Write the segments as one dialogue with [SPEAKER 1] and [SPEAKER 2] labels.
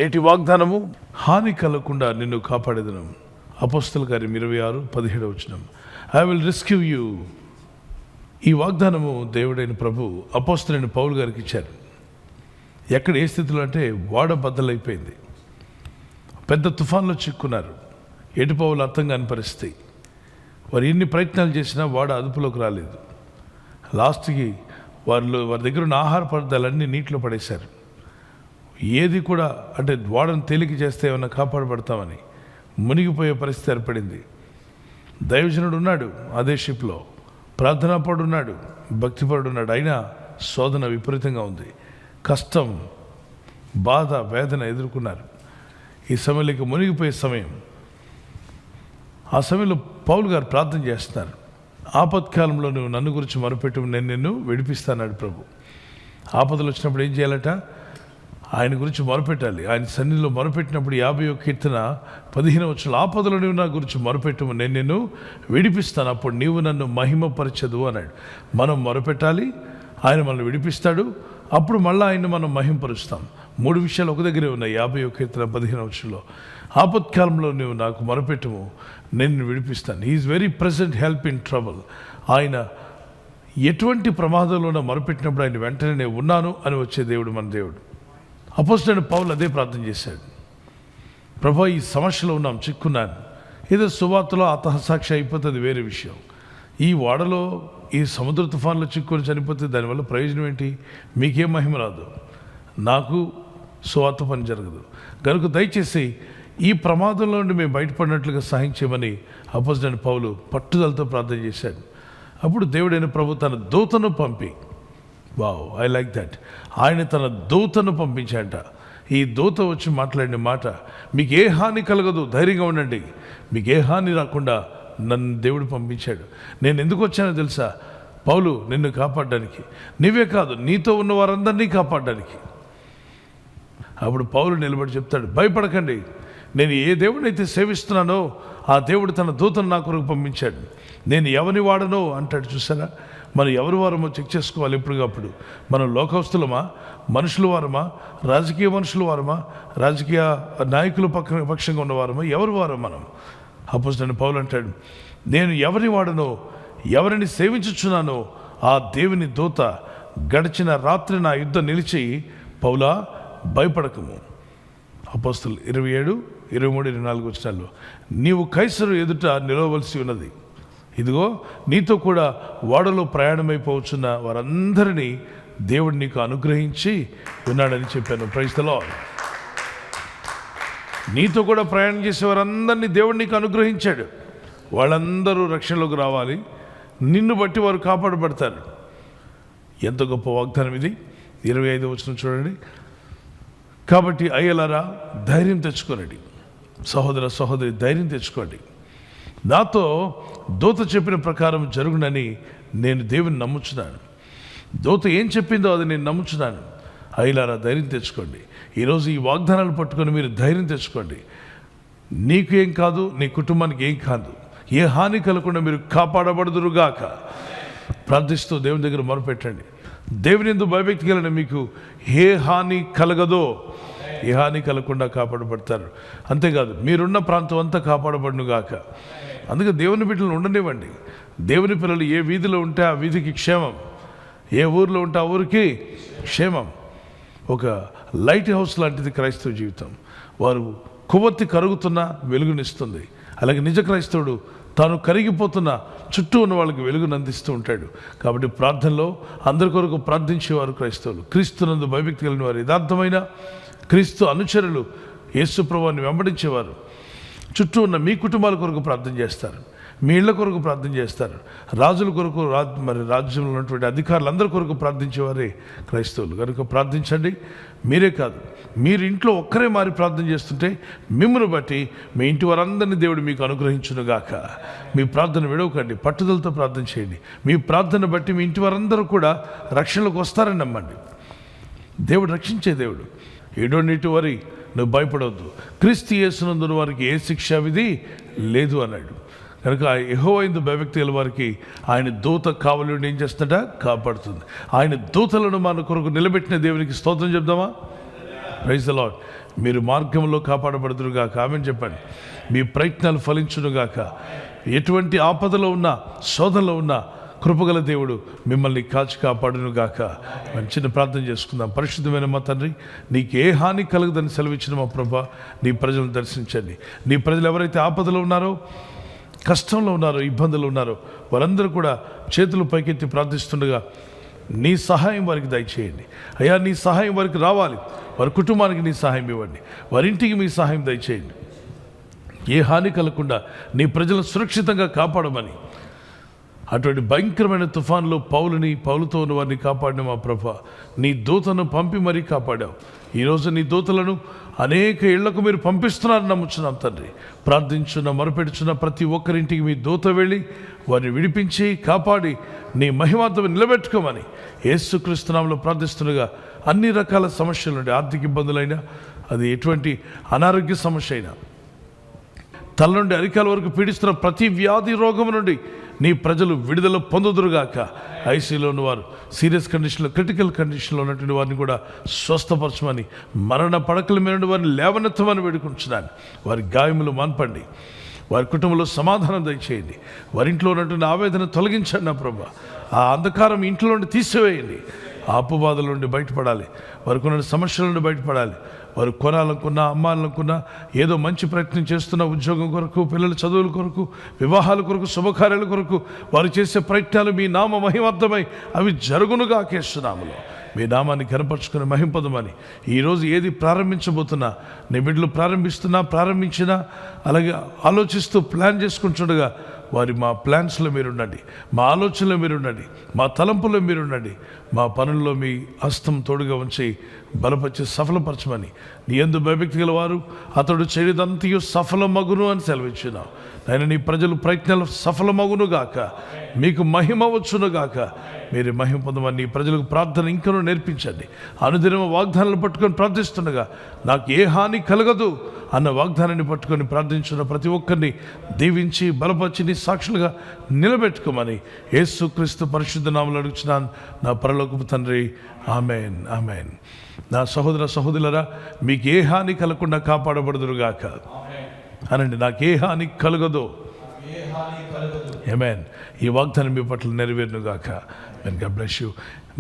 [SPEAKER 1] నేటి వాగ్దానము, హాని కలగకుండా నిన్ను కాపాడేదను. అపోస్తల కార్యం 26:17. I will rescue you. ఈ వాగ్దానము దేవుడైన ప్రభు అపోస్తలుడైన పౌలు గారికి ఇచ్చారు. ఎక్కడ ఏ స్థితిలో అంటే వాడ బద్దలైపోయింది, పెద్ద తుఫాన్లో చిక్కున్నారు, ఎటుపోవాలో అర్థం కాని పరిస్థితి. వారు ఎన్ని ప్రయత్నాలు చేసినా వాడ అదుపులోకి రాలేదు. లాస్ట్కి వారి దగ్గర ఉన్న ఆహార పదార్థాలన్నీ నీటిలో పడేశారు. ఏది కూడా అంటే వాడను తేలిక చేస్తే ఏమన్నా కాపాడబడతామని మునిగిపోయే పరిస్థితి ఏర్పడింది. దైవజనుడు ఉన్నాడు అదే షిప్లో, ప్రార్థనాపరుడు ఉన్నాడు, భక్తిపరుడు ఉన్నాడు. అయినా శోధన విపరీతంగా ఉంది. కష్టం, బాధ, వేదన ఎదుర్కొన్నారు. ఈ సమయంలో మునిగిపోయే సమయం. ఆ సమయంలో పౌలు గారు ప్రార్థన చేస్తున్నారు. ఆపత్కాలంలో నువ్వు నన్ను గురించి మొరపెట్టు, నేను నిన్ను విడిపిస్తాన్నాడు ప్రభు. ఆపదలు వచ్చినప్పుడు ఏం చేయాలట? ఆయన గురించి మొరపెట్టాలి. ఆయన సన్నిధిలో మొరపెట్టినప్పుడు 50వ కీర్తన 15 ఆపదలు నువ్వు నా గురించి మొరపెట్టు, నేను నిన్ను విడిపిస్తాను, అప్పుడు నీవు నన్ను మహిమపరచదు అన్నాడు. మనం మొరపెట్టాలి, ఆయన మనల్ని విడిపిస్తాడు, అప్పుడు మళ్ళీ ఆయన మనం మహిమపరుస్తాం. 3 విషయాలు ఒక దగ్గరే ఉన్నాయి. 50వ కీర్తన 15 ఆపత్కాలంలో నువ్వు నాకు మొరపెట్టుము, నేను విడిపిస్తాను. He is very present help in trouble. ఆయన ఎటువంటి ప్రమాదంలో మొరపెట్టినప్పుడు ఆయన వెంటనే నేను ఉన్నాను అని వచ్చే దేవుడు మన దేవుడు. అపోస్తలుడైన పౌలు అదే ప్రార్థన చేశాడు. ప్రభా, ఈ సమస్యలో ఉన్నాం, చిక్కున్నాను. ఏదో సువార్తలో ఆత్మసాక్షి అయిపోతుంది, వేరే విషయం. ఈ వాడలో ఈ సముద్ర తుఫాన్లో చిక్కుని చనిపోతే దానివల్ల ప్రయోజనం ఏంటి? మీకేం మహిమ రాదు, నాకు సువార్త పని జరగదు. కనుక దయచేసి ఈ ప్రమాదంలో నుండి మేము బయటపడినట్లుగా సహాయం చేయమని అపోస్తలుడైన పౌలు పట్టుదలతో ప్రార్థన చేశాడు. అప్పుడు దేవుడైన ప్రభు తన దూతను పంపి, వావ్, ఐ లైక్ దట్, ఆయన తన దూతను పంపించాట. ఈ దూత వచ్చి మాట్లాడిన మాట, మీకు ఏ హాని కలగదు, ధైర్యంగా ఉండండి, మీకు ఏ హాని రాకుండా నన్ను దేవుడు పంపించాడు. నేను ఎందుకు వచ్చానో తెలుసా? పౌలు, నిన్ను కాపాడడానికి, నీవే కాదు నీతో ఉన్న వారందరినీ కాపాడడానికి. అప్పుడు పౌలు నిలబడి చెప్తాడు, భయపడకండి, నేను ఏ దేవుడినైతే సేవిస్తున్నానో ఆ దేవుడు తన దూతను నా కొరకు పంపించాడు. నేను ఎవరిని వాడనో అంటాడు. చూసారా, మనం ఎవరి వారమో చెక్ చేసుకోవాలి ఎప్పటికప్పుడు. మనం లోకస్తులమా, మనుషుల వారమా, రాజకీయ మనుషుల వారమా, రాజకీయ నాయకుల పక్షంగా ఉన్నవారమా, ఎవరి వారం మనం? అపోస్తలుడైన పౌలు అంటాడు, నేను ఎవరిని వాడనో, ఎవరిని సేవించుచున్నానో ఆ దేవుని దూత గడిచిన రాత్రి నా యుద్ధం నిలిచి, పౌలా భయపడకము. అపోస్తలు 27, 23, 24 నీవు కైసరు ఎదుట నిలవలసి ఉన్నది. ఇదిగో నీతో కూడా వాడలో ప్రయాణమైపోవచ్చున్న వారందరినీ దేవుడు నీకు అనుగ్రహించి ఉన్నాడని చెప్పాను. Praise the Lord. నీతో కూడా ప్రయాణం చేసే వారందరినీ దేవుడు నీకు అనుగ్రహించాడు. వాళ్ళందరూ రక్షణలోకి రావాలి, నిన్ను బట్టి వారు కాపాడబడతారు. ఎంత గొప్ప వాగ్దానం ఇది. 25 చూడండి. కాబట్టి అయ్యలారా, ధైర్యం తెచ్చుకోనండి. సహోదర సహోదరి, ధైర్యం తెచ్చుకోండి. నాతో దూత చెప్పిన ప్రకారం జరుగునని నేను దేవుని నమ్ముచున్నాను. దూత ఏం చెప్పిందో అది నేను నమ్ముచున్నాను. అయ్యలారా, ధైర్యం తెచ్చుకోండి. ఈరోజు ఈ వాగ్దానాలు పట్టుకొని మీరు ధైర్యం తెచ్చుకోండి. నీకు ఏం కాదు, నీ కుటుంబానికి ఏం కాదు, ఏ హాని కలగకుండా మీరు కాపాడబడుదురుగాక. ప్రార్థిస్తూ దేవుని దగ్గర మొరపెట్టండి. దేవుని యందు భయభక్తి కలిగిన మీకు ఏ హాని కలగదో, ఏ హాని కలగకుండా కాపాడబడతారు. అంతేకాదు, మీరున్న ప్రాంతం అంతా కాపాడబడునుగాక. అందుకే దేవుని బిడ్డలను ఉండనివ్వండి. దేవుని పిల్లలు ఏ వీధిలో ఉంటే ఆ వీధికి క్షేమం, ఏ ఊరిలో ఉంటే ఆ ఊరికి క్షేమం. ఒక లైట్ హౌస్ లాంటిది క్రైస్తవ జీవితం. వారు కొవ్వొత్తి కరుగుతున్న వెలుగునిస్తుంది. అలాగే నిజ క్రైస్తవుడు తాను కరిగిపోతున్న చుట్టూ ఉన్న వాళ్ళకి వెలుగును అందిస్తూ ఉంటాడు. కాబట్టి ప్రార్థనలో అందరి కొరకు ప్రార్థించేవారు క్రైస్తవులు, క్రీస్తునందు భయభక్తి కలిగిన వారు, యథార్థమైన క్రీస్తు అనుచరులు, యేసు ప్రభువుని వెంబడించేవారు చుట్టూ ఉన్న మీ కుటుంబాల కొరకు ప్రార్థన చేస్తారు, మీ ఇళ్ల కొరకు ప్రార్థన చేస్తారు, రాజుల కొరకు, మరి రాజ్యంలో ఉన్నటువంటి అధికారులందరి కొరకు ప్రార్థించేవారే క్రైస్తవులు. కనుక ప్రార్థించండి. మీరే కాదు, మీరు ఇంట్లో ఒక్కరే మారి ప్రార్థన చేస్తుంటే మిమ్మల్ని బట్టి మీ ఇంటి వారందరినీ దేవుడు మీకు అనుగ్రహించునుగాక. మీ ప్రార్థన విడవకండి, పట్టుదలతో ప్రార్థన చేయండి. మీ ప్రార్థన బట్టి మీ ఇంటి వారందరూ కూడా రక్షణలోకి వస్తారని నమ్మండి. దేవుడు రక్షించే దేవుడు. You don't need to worry. నువ్వు భయపడవద్దు. క్రీస్తు యేసునందున వారికి ఏ శిక్షా విధి లేదు అన్నాడు. కనుక యెహోవా యందు భయభక్తి గల వారికి ఆయన దూత కావలి ఏం చేస్తుంట? కాపాడుతుంది. ఆయన దూతలను మన కొరకు నిలబెట్టిన దేవునికి స్తోత్రం చెప్దామా? Praise the lord. మీరు మార్గంలో కాపాడబడుదురుగాక. ఆమేన్ చెప్పండి. మీ ప్రయత్నాలు ఫలించునుగాక. ఎటువంటి ఆపదలో ఉన్నా, శోధనలో ఉన్నా కృపగల దేవుడు మిమ్మల్ని కాచి కాపాడునుగాక. చిన్న ప్రార్థన చేసుకుందాం. పరిశుద్ధమైన మా తండ్రి, నీకు ఏ హాని కలగదని సెలవిచ్చిన మా ప్రభా, నీ ప్రజలను దర్శించండి. నీ ప్రజలు ఎవరైతే ఆపదలో ఉన్నారో, కష్టంలో ఉన్నారో, ఇబ్బందులు ఉన్నారో వారందరూ కూడా చేతులు పైకెత్తి ప్రార్థిస్తుండగా నీ సహాయం వారికి దయచేయండి అయ్యా. నీ సహాయం వారికి రావాలి. వారి కుటుంబానికి నీ సహాయం ఇవ్వండి. వారి ఇంటికి మీ సహాయం దయచేయండి. ఏ హాని కలగకుండా నీ ప్రజలను సురక్షితంగా కాపాడమని, అటువంటి భయంకరమైన తుఫాన్లో పౌలుతో ఉన్న వారిని కాపాడిన మా ప్రభా, నీ దూతను పంపి మరీ కాపాడావు. ఈరోజు నీ దూతలను అనేక ఇళ్లకు మీరు పంపిస్తున్నారని నమ్ముచున్నాం తండ్రి. ప్రార్థించున్న, మొరపెడుచున్న ప్రతి ఒక్కరింటికి మీ దూత వెళ్ళి వారిని విడిపించి కాపాడి నీ మహిమార్థం నిలబెట్టుకోమని యేసుక్రీస్తు నామములో ప్రార్థిస్తుండగా, అన్ని రకాల సమస్యల నుండి, ఆర్థిక ఇబ్బందులైనా, అది ఎటువంటి అనారోగ్య సమస్య అయినా, తల నుండి అరికాల వరకు పీడిస్తున్న ప్రతి వ్యాధి రోగం నుండి నీ ప్రజలు విడుదల పొందుదురుగాక. ఐసీలో ఉన్నవారు, సీరియస్ కండిషన్లో, క్రిటికల్ కండిషన్లో ఉన్నటువంటి వారిని కూడా స్వస్థపరచమని, మరణ పడకల మీద వారిని లేవనెత్తమని వేడుకుంటున్నాను. వారి గాయములు మాన్పండి. వారి కుటుంబంలో సమాధానం దయచేయండి. వారి ఇంట్లో ఉన్నటువంటి ఆవేదన తొలగించండి నా ప్రభా. ఆ అంధకారం ఇంట్లో నుండి తీసివేయండి. ఆ అప్పుబాధల నుండి బయటపడాలి. వారికి ఉన్న సమస్యల నుండి బయటపడాలి. వారు కొనాలనుకున్నా, అమ్మాలనుకున్నా, ఏదో మంచి ప్రయత్నం చేస్తున్న ఉద్యోగం కొరకు, పిల్లల చదువుల కొరకు, వివాహాల కొరకు, శుభకార్యాల కొరకు వారు చేసే ప్రయత్నాలు మీ నామ మహిమార్థమై అవి జరుగునుగా కేస్తున్నాములో. మీ నామాన్ని కనపరుచుకుని మహింపదమని ఈరోజు ఏది ప్రారంభించబోతున్నా, నీ బిడ్డలు ప్రారంభించినా, అలాగే ఆలోచిస్తూ ప్లాన్ చేసుకుంటుండగా వారి మా ప్లాన్స్లో మీరుండండి, మా ఆలోచనలో మీరుండండి, మా తలంపులో మీరుండండి. మా పనుల్లో మీ హస్తం తోడుగా ఉంచి బలపరిచి సఫలపరచమని, నీ యందు భయభక్తి గల వారు అతడు చేయదంతయు సఫలమగును అని సెలవిచ్చున్నావు. ఆయన నీ ప్రజలు ప్రయత్నాలు సఫలమగును గాక, మీకు మహిమ వచ్చునుగాక. మీరు మహిమ పొందమని నీ ప్రజలకు ప్రార్థన ఇంకనూ నేర్పించండి. అనుదినం వాగ్దానాలు పట్టుకొని ప్రార్థిస్తుండగా నాకు ఏ హాని కలగదు అన్న వాగ్దానాన్ని పట్టుకొని ప్రార్థించున్న ప్రతి ఒక్కరిని దీవించి బలపరిచి నీ సాక్షులుగా నిలబెట్టుకోమని యేసుక్రీస్తు పరిశుద్ధ నామములో అడుగుచున్నాను నా పరలోకపు తండ్రి. Amen, amen. నా సహోదర సహోదరులారా, మీకు ఏ హాని కలగకుండా కాపాడబడుదురుగాక అనండి. నాకు ఏ హాని కలగదో. ఆమేన్. ఈ వాగ్దానం మీ పట్ల నెరవేరునుగాక. God bless you.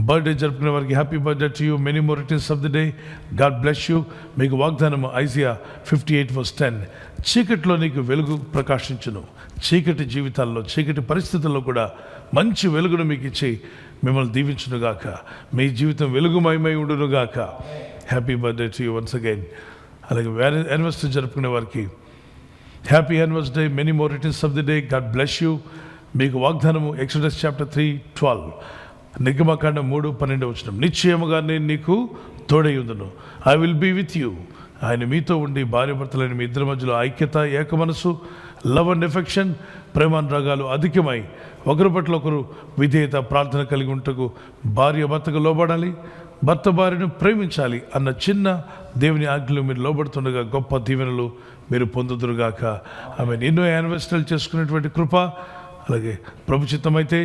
[SPEAKER 1] బర్త్డే జరుపుకునే వారికి happy birthday to you. Many more returns of the day. God bless you. మీకు వాగ్దానం ఐజియా 58:10. చీకటిలో నీకు వెలుగు ప్రకాశించును. చీకటి జీవితాల్లో, చీకటి పరిస్థితుల్లో కూడా మంచి వెలుగును మీకు ఇచ్చి మిమ్మల్ని దీవించునుగాక. మీ జీవితం వెలుగుమయమై ఉండునుగాక. Happy birthday to you once again. అలాగే యానివర్సరీ జరుపుకునే వారికి happy anniversary. Many more returns of the day. God bless you. మీకు వాగ్దానము ఎక్సోడస్ చాప్టర్ 3:12, నిర్గమకాండం 3:12. నిశ్చయముగా నేను నీకు తోడై ఉందును. I will be with you. ఆయన మీతో ఉండి భార్యాభర్తలైన మీ ఇద్దరి మధ్యలో ఐక్యత, ఏక మనసు, లవ్ అండ్ ఎఫెక్షన్, ప్రేమానురాగాలు అధికమై ఒకరి పట్ల ఒకరు విధేయత, ప్రార్థన కలిగి ఉంటకు భార్య భర్తకు లోబడాలి, భర్త భార్యను ప్రేమించాలి అన్న చిన్న దేవుని ఆజ్ఞలు మీరు లోబడుతుండగా గొప్ప దీవెనలు మీరు పొందుదురుగాక. ఆమె ఎన్నో యానివర్సరీలు చేసుకునేటువంటి కృప, అలాగే ప్రభు చిత్తమైతే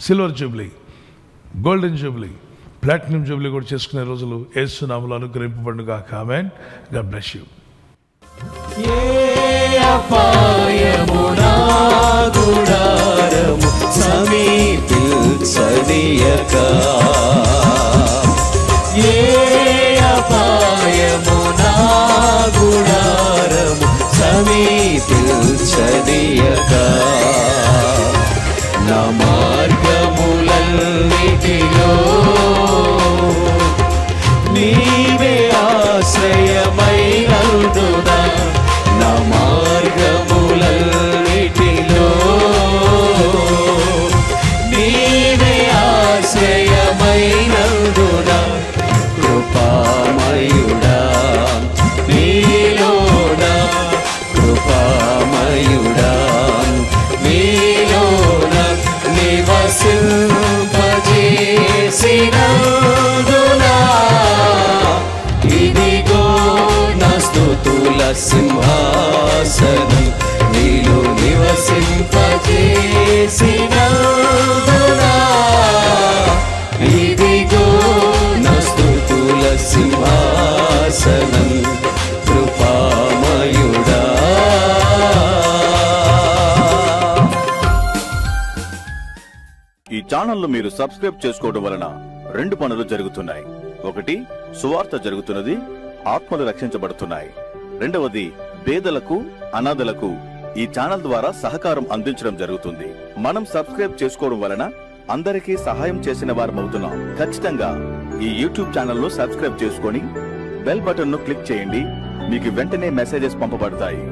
[SPEAKER 1] silver jubilee, golden jubilee, platinum jubilee కూడా చేసుకునే రోజులు యేసు నామములో అనుగ్రహింపబడునుగాక. ఆమేన్. God bless you.
[SPEAKER 2] నా మార్గములన్నిటిలో నీవే ఆశ్రయమైనందునా. నా మార్గములన్నిటిలో నీవే ఆశ్రయమైనందునా. కృపామయుడా నీలోనా, కృపామయుడా నీలోన నివసింపజేసినందునా. ఇదిగో నా స్తుతుల సింహాసనం నీలో నివసింపజేసినందునా. ఇదిగో నా స్తుతుల సింహాసనం
[SPEAKER 3] ఛానల్ మీరు సబ్స్క్రైబ్ చేసుకోవడం వలన 2 పనులు జరుగుతున్నాయి. ఒకటి, సువార్త జరుగుతున్నది, ఆత్మలు రక్షించబడుతున్నాయి. రెండవది, పేదలకు అనాథలకు ఈ ఛానల్ ద్వారా సహకారం అందించడం జరుగుతుంది. మనం సబ్స్క్రైబ్ చేసుకోవడం వలన అందరికీ సహాయం చేసిన వారమవుతున్నాం. ఖచ్చితంగా ఈ యూట్యూబ్ ఛానల్ ను సబ్స్క్రైబ్ చేసుకొని బెల్ బటన్ ను క్లిక్ చేయండి. మీకు వెంటనే మెసేజెస్ పంపబడతాయి.